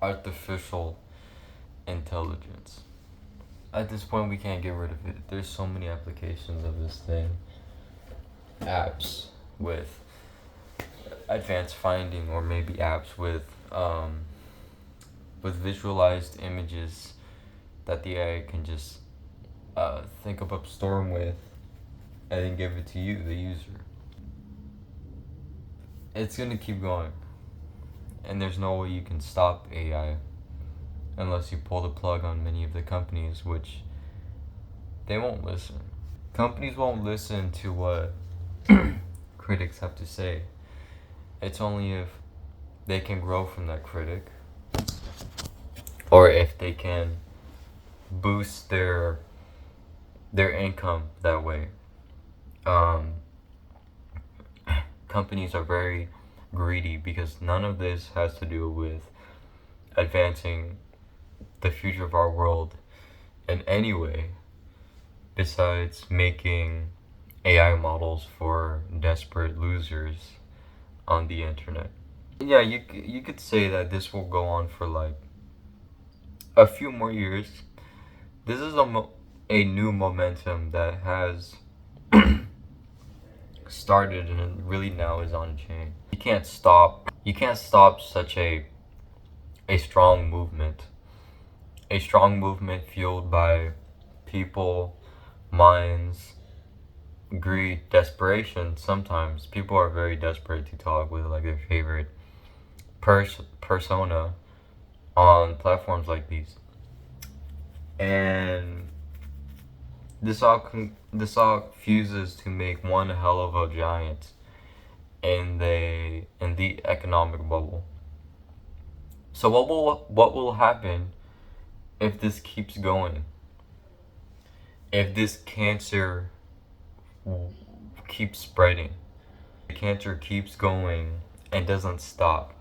artificial intelligence. At this point, we can't get rid of it. There's so many applications of this thing. Apps with advanced finding, or maybe apps with visualized images that the AI can just think of a storm with, and then give it to you, the user. It's gonna keep going, and there's no way you can stop AI unless you pull the plug on many of the companies, which they won't listen. Companies won't listen to what critics have to say. It's only if they can grow from that critic, or if they can boost their income that way. Companies are very greedy because none of this has to do with advancing the future of our world in any way, besides making AI models for desperate losers on the internet. Yeah, you could say that this will go on for like a few more years. This is a new momentum that has started, and it really now is on chain. You can't stop such a strong movement. A strong movement fueled by people, minds, greed, desperation. Sometimes people are very desperate to talk with like their favorite persona on platforms like these. And this all fuses to make one hell of a giant in the economic bubble. So what will happen if this keeps going? If this cancer keeps spreading, the cancer keeps going and doesn't stop,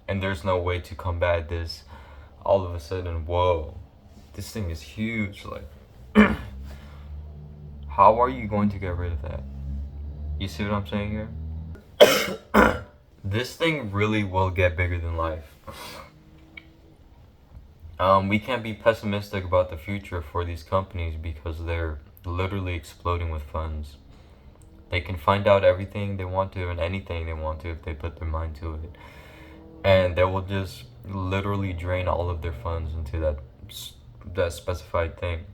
and there's no way to combat this, all of a sudden, whoa, this thing is huge, like how are you going to get rid of that? You see what I'm saying here? This thing really will get bigger than life. We can't be pessimistic about the future for these companies because they're literally exploding with funds. They can find out everything they want to and anything they want to if they put their mind to it. And they will just literally drain all of their funds into that specified thing.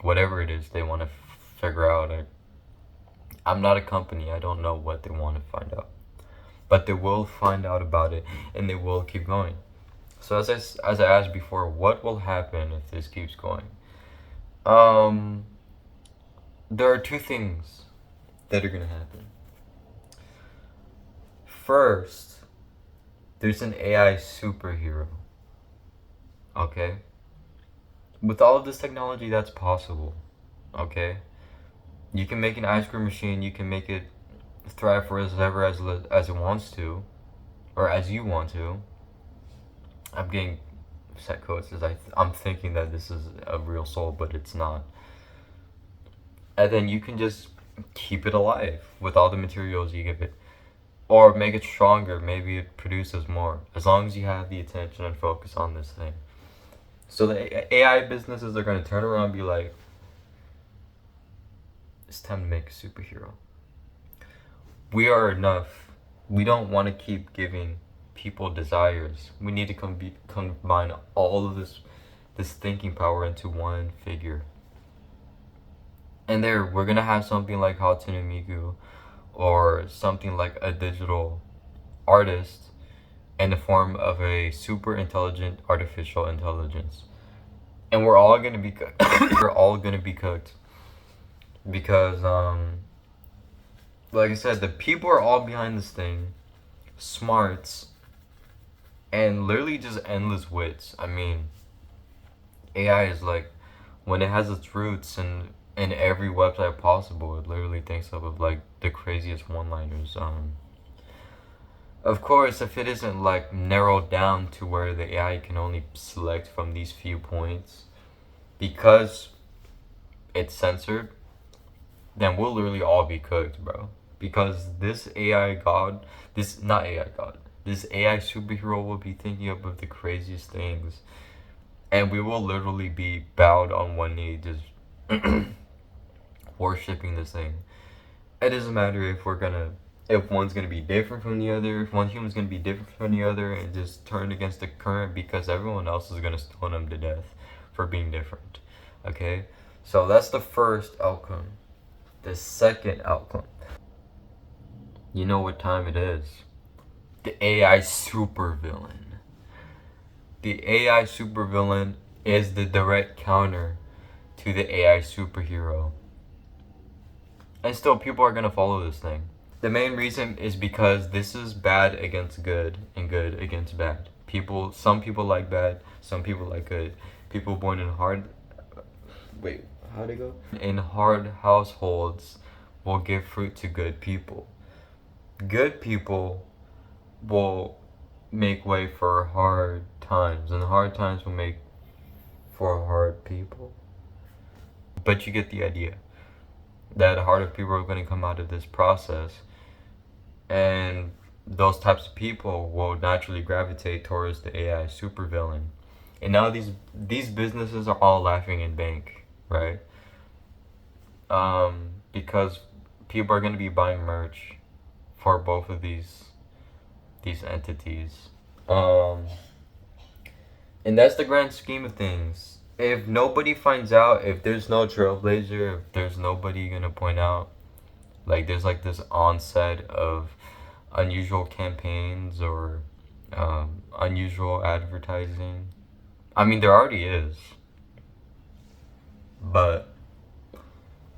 Whatever it is they want to figure out. I'm not a company. I don't know what they want to find out. But they will find out about it, and they will keep going. So as I asked before, what will happen if this keeps going? There are two things that are gonna happen. First, there's an AI superhero. Okay? With all of this technology, that's possible. Okay? You can make an ice cream machine, you can make it thrive for as ever as it wants to, or as you want to. I'm getting set quotes as I'm thinking that this is a real soul, but it's not. And then you can just keep it alive with all the materials you give it, or make it stronger. Maybe it produces more, as long as you have the attention and focus on this thing. So the AI businesses are going to turn around and be like, it's time to make a superhero. We are enough. We don't want to keep giving people desires. We need to combine all of this thinking power into one figure. And there, we're gonna have something like Hatsune Miku, or something like a digital artist in the form of a super intelligent artificial intelligence. And we're all gonna be cooked. We're all gonna be cooked. Because, like I said, the people are all behind this thing. Smarts. And literally just endless wits. I mean, AI is like, when it has its roots in every website possible, it literally thinks of like the craziest one-liners. Of course, if it isn't like narrowed down to where the AI can only select from these few points, because it's censored, then we'll literally all be cooked, bro. Because this AI god, not AI god, This AI superhero will be thinking up of the craziest things, and we will literally be bowed on one knee, just worshipping this thing. It doesn't matter if one's gonna be different from the other, if one human's gonna be different from the other, and just turn against the current because everyone else is gonna stone them to death for being different. Okay, so that's the first outcome. The second outcome, you know what time it is? The AI supervillain. The AI supervillain is the direct counter to the AI superhero. And still, people are gonna follow this thing. The main reason is because this is bad against good and good against bad. Some people like bad, some people like good. People born in how'd it go? In hard households will give fruit to good people. Good people will make way for hard times, and hard times will make for hard people. But you get the idea that harder people are going to come out of this process, and those types of people will naturally gravitate towards the AI supervillain. And now these businesses are all laughing in bank, right? Because people are going to be buying merch for both of these entities. And that's the grand scheme of things. If nobody finds out, if there's no trailblazer, if there's nobody gonna point out, like there's like this onset of unusual campaigns or unusual advertising. I mean, there already is, but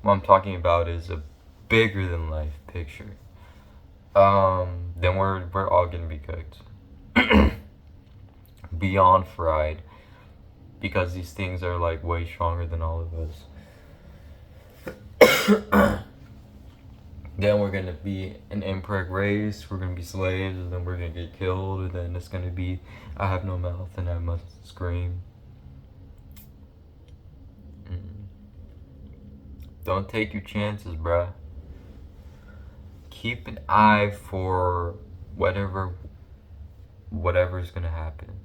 what I'm talking about is a bigger than life picture. Then we're all gonna be cooked, beyond fried, because these things are like way stronger than all of us. Then we're gonna be an impreg race, we're gonna be slaves, and then we're gonna get killed, and then it's gonna be I have no mouth and I must scream. Don't take your chances, bruh. Keep an eye for whatever's gonna happen.